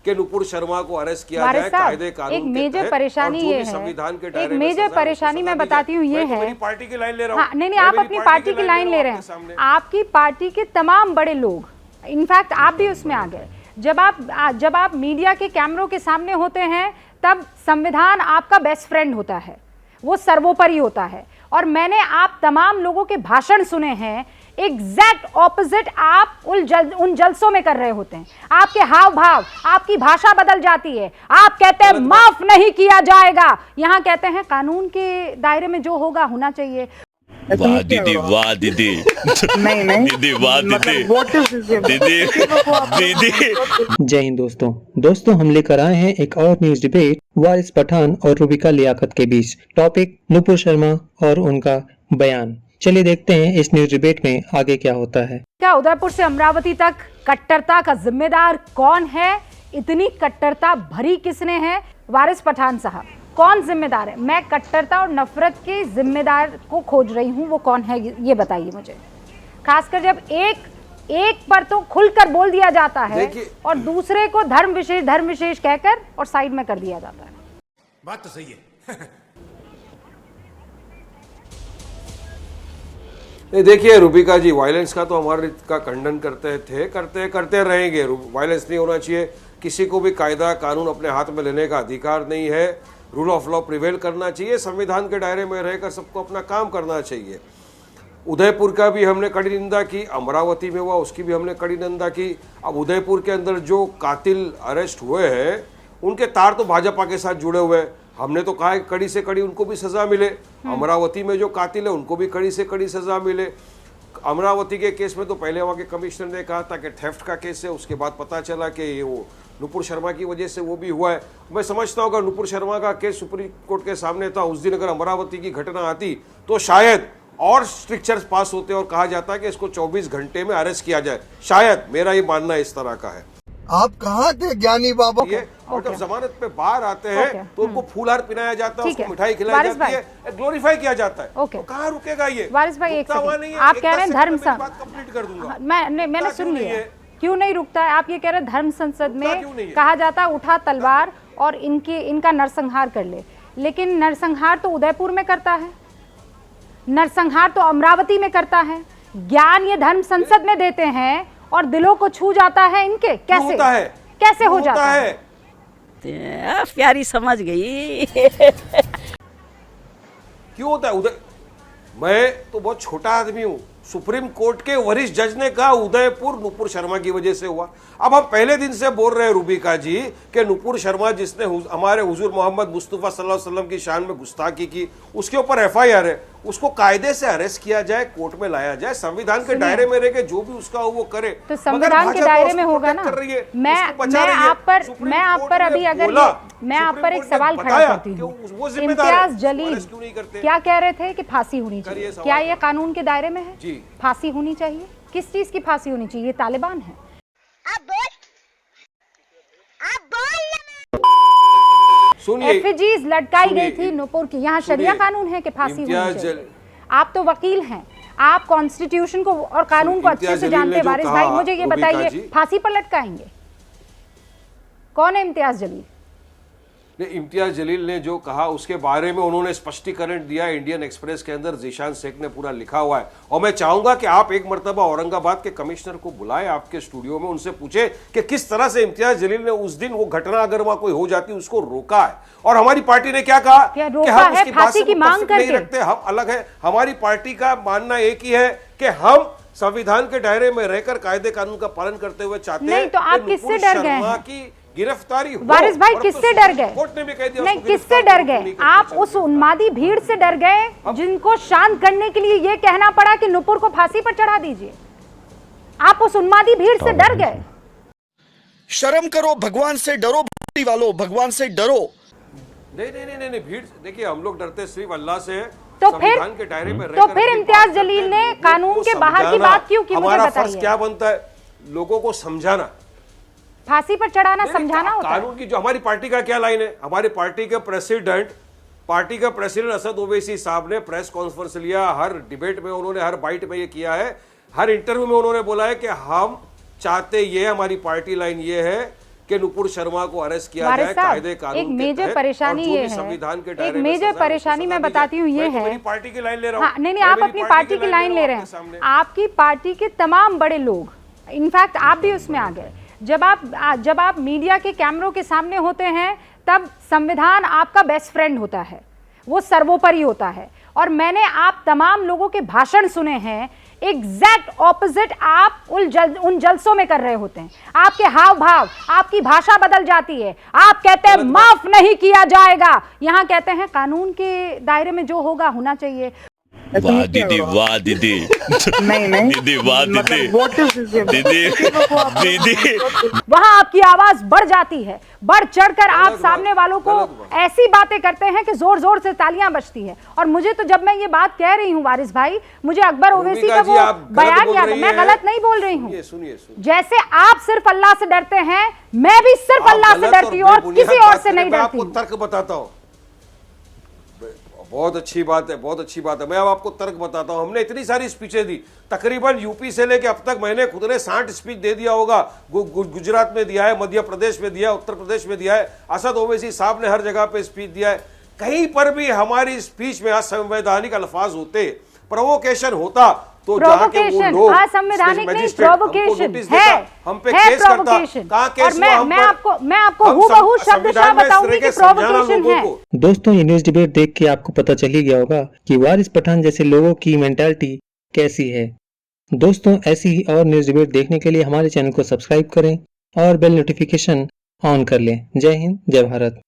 कि नुपुर शर्मा को अरेस्ट किया जाए कायदे कानून एक मेजर परेशानी ये है, संविधान के एक मेजर परेशानी मैं बताती हूँ ये है, पार्टी की लाइन ले रहा हूँ। नहीं आप अपनी पार्टी की लाइन ले रहे हैं, आपकी पार्टी के तमाम बड़े लोग, इनफैक्ट आप भी उसमें आ गए। जब आप मीडिया के कैमरों के सामने होते हैं तब संविधान आपका बेस्ट फ्रेंड होता है, वो सर्वोपरि होता है। और मैंने आप तमाम लोगों के भाषण सुने हैं, एग्जैक्ट ऑपोजिट आप उन जलसों में कर रहे होते हैं। आपके हाव भाव, आपकी भाषा बदल जाती है। आप कहते हैं माफ नहीं किया जाएगा, यहाँ कहते हैं कानून के दायरे में जो होगा होना चाहिए। वाह दीदी, वाह दीदी, नहीं दीदी, वाह दीदी, दीदी। जय हिंद दोस्तों, हम लेकर आए हैं एक और न्यूज डिबेट वारिस पठान और रूबिका लियाकत के बीच। टॉपिक नुपुर शर्मा और उनका बयान। चलिए देखते हैं इस न्यूज डिबेट में आगे क्या होता है। क्या उदयपुर से अमरावती तक कट्टरता का जिम्मेदार कौन है? इतनी कट्टरता भरी किसने है? वारिस पठान साहब, कौन जिम्मेदार है? मैं कट्टरता और नफरत के जिम्मेदार को खोज रही हूँ, वो कौन है ये बताइए मुझे। खासकर जब एक पर तो खुलकर बोल दिया जाता है और दूसरे को धर्म विशेष कहकर और साइड में कर दिया जाता है। बात तो सही है। देखिए रूबिका जी, वायलेंस का तो हमारे का खंडन करते रहेंगे। वायलेंस नहीं होना चाहिए, किसी को भी कायदा कानून अपने हाथ में लेने का अधिकार नहीं है। रूल ऑफ लॉ प्रिवेल करना चाहिए, संविधान के दायरे में रहकर सबको अपना काम करना चाहिए। उदयपुर का भी हमने कड़ी निंदा की, अमरावती में हुआ उसकी भी हमने कड़ी निंदा की। अब उदयपुर के अंदर जो कातिल अरेस्ट हुए हैं उनके तार तो भाजपा के साथ जुड़े हुए हैं। हमने तो कहा है कड़ी से कड़ी उनको भी सजा मिले। अमरावती में जो कातिल है उनको भी कड़ी से कड़ी सजा मिले। अमरावती के केस में तो पहले वहाँ के कमिश्नर ने कहा था कि थेफ्ट का केस है, उसके बाद पता चला कि ये वो नुपुर शर्मा की वजह से वो भी हुआ है। मैं समझता हूँ अगर नुपुर शर्मा का केस सुप्रीम कोर्ट के सामने था, उस दिन अगर अमरावती की घटना आती तो शायद और स्ट्रिक्चर्स पास होते और कहा जाता कि इसको 24 घंटे में अरेस्ट किया जाए। शायद मेरा ये मानना इस तरह का है। आप कहाँ थे ज्ञानी बाबा? ये आउट ऑफ जमानत पे बाहर आते हैं तो उनको फूलहार पिनाया जाता है, उसको मिठाई खिलाई जाती है, ग्लोरीफाई किया जाता है। तो कहाँ रुकेगा ये? वारिस भाई एक सेकंड, आप कह रहे हैं धर्म बात कंप्लीट कर दूंगा। मैंने सुन लिया, क्यों नहीं रुकता है? आप ये कह रहे हैं धर्म संसद में कहा जाता है उठा तलवार और इनका नरसंहार कर ले, लेकिन नरसंहार तो उदयपुर में करता है, नरसंहार तो अमरावती में करता है। ज्ञान ये धर्म संसद में देते हैं और दिलों को छू जाता है इनके। कैसे होता है? कैसे हो जाता है? प्यारी समझ गई। क्यों होता है? मैं तो बहुत छोटा आदमी हूं। सुप्रीम कोर्ट के वरिष्ठ जज ने कहा उदयपुर नुपुर शर्मा की वजह से हुआ। अब हम पहले दिन से बोल रहे हैं रूबिका जी कि नुपुर शर्मा जिसने हमारे हुजूर मोहम्मद मुस्तफा सल्लल्लाहु अलैहि वसल्लम की शान में गुस्ताखी की, उसके ऊपर एफआईआर है, उसको कायदे से अरेस्ट किया जाए, कोर्ट में लाया जाए, संविधान के दायरे में रह के जो भी उसका हो वो करे। तो संविधान के दायरे में होगा ना। मैं आप पर अभी अगर मैं आप पर एक सवाल खड़ा करती हूँ, इम्तियाज जलील क्या कह रहे थे कि फांसी होनी चाहिए, क्या ये कानून के दायरे में है? फांसी होनी चाहिए। किस चीज की फांसी होनी चाहिए? तालिबान है। एफिजीज लटकाई गई थी नुपुर की, यहाँ शरिया कानून है कि फांसी होनी चाहिए। आप तो वकील हैं, आप कॉन्स्टिट्यूशन को और कानून को अच्छे से जानते हैं। वारिस भाई मुझे ये बताइए, फांसी पर लटकाएंगे? कौन है इम्तियाज जलील? इम्तियाज जलील ने जो कहा उसके बारे में उन्होंने स्पष्टीकरण दिया। इंडियन एक्सप्रेस के अंदर जीशान शेख ने पूरा लिखा हुआ है। और मैं चाहूंगा कि आप एक मर्तबा औरंगाबाद के कमिश्नर को बुलाएं आपके स्टूडियो में, उनसे पूछे कि किस तरह से इम्तियाज जलील ने उस दिन वो घटना अगर वहां कोई हो जाती उसको रोका है, और हमारी पार्टी ने क्या कहा कि हम उसकी फांसी की मांग नहीं रखते, हम अलग है। हमारी पार्टी का मानना एक ही है कि हम संविधान के दायरे में रहकर कायदे कानून का पालन करते हुए चाहते हैं। तो आप किससे डर गए? गिरफ्तारी वारिस भाई किससे डर गए? नहीं, किससे डर गए? आप उस उन्मादी भीड़ से डर गए जिनको शांत करने के लिए ये कहना पड़ा कि नुपुर को फांसी पर चढ़ा दीजिए। आप उस उन्मादी भीड़ से डर गए। शर्म करो, भगवान से डरो, भक्ति वालों, भगवान से डरो। नहीं, भीड़ देखिए, हम लोग डरते सिर्फ अल्लाह से। तो फिर इम्तियाज जलील ने कानून के बाहर की बात क्यों की? हमारा फर्ज क्या बनता है? लोगों को समझाना, फांसी पर चढ़ाना, समझाना होता है। कानून की जो हमारी पार्टी का क्या लाइन है? हमारी पार्टी के प्रेसिडेंट असद ओवैसी साहब ने प्रेस कॉन्फ्रेंस लिया, हर डिबेट में उन्होंने, हर बाइट में ये किया है, हर इंटरव्यू में उन्होंने बोला है कि हम चाहते ये, हमारी पार्टी लाइन ये है कि नुपुर शर्मा को अरेस्ट किया वारिस जाए साहब, कायदे कानून एक के मेजर तहत, परेशानी और जो ये भी है, संविधान के एक दायरे में मेजर सजा है, उसको परेशानी सजा मैं दी जाए। बताती हूँ ये मैं तो है। मेरी पार्टी की लाइन ले रहा हाँ, हूँ। नहीं मैं आप मेरी अपनी पार्टी की लाइन ले रहे आपके सामने। हैं। आपकी पार्टी के तमाम बड़े लोग, इनफैक्ट आप भी उसमें आ गए। जब आप मीडिया के कैमरों के सामने होते हैं तब संविधान आपका बेस्ट फ्रेंड होता है, वो सर्वोपरि होता है। और मैंने आप तमाम लोगों के भाषण सुने हैं, एग्जैक्ट ऑपोजिट आप उन जलसों में कर रहे होते हैं। आपके हाव भाव, आपकी भाषा बदल जाती है। आप कहते हैं माफ नहीं किया जाएगा, यहाँ कहते हैं कानून के दायरे में जो होगा होना चाहिए। वाह दीदी, वाह दीदी, नहीं दीदी, वाह दीदी, दीदी, दीदी, वहां आपकी आवाज बढ़ जाती है, बढ़ चढ़कर आप सामने वालों को ऐसी बातें करते हैं कि जोर जोर से तालियां बजती है। और मुझे तो, जब मैं ये बात कह रही हूँ वारिस भाई, मुझे अकबर ओवैसी का वो बयान याद है। मैं गलत नहीं बोल रही हूँ। जैसे आप सिर्फ अल्लाह से डरते हैं, मैं भी सिर्फ अल्लाह से डरती हूँ और किसी और से नहीं डरती। आपको तर्क बताता हूँ, बहुत अच्छी बात है, बहुत अच्छी बात है। मैं अब आपको तर्क बताता हूं। हमने इतनी सारी स्पीचें दी, तकरीबन यूपी से लेके अब तक मैंने खुद ने 60 स्पीच दे दिया होगा। गुजरात में दिया है, मध्य प्रदेश में दिया है, उत्तर प्रदेश में दिया है। असद ओवैसी साहब ने हर जगह पे स्पीच दिया है। कहीं पर भी हमारी स्पीच में असंवैधानिक अल्फाज होते, प्रोवोकेशन होता, तो प्रोवोकेशन असंवैधानिक नहीं, प्रोवोकेशन है, हम पे केस करता। कहां केस हुआ? मैं आपको हूबहू शब्दशः बताऊंगी कि प्रोवोकेशन है। दोस्तों, ये न्यूज डिबेट देख के आपको पता चल ही गया होगा कि वारिस पठान जैसे लोगों की मेंटालिटी कैसी है। दोस्तों, ऐसी ही और न्यूज डिबेट देखने के लिए हमारे चैनल को सब्सक्राइब करें और बेल नोटिफिकेशन ऑन कर लें। जय हिंद, जय भारत।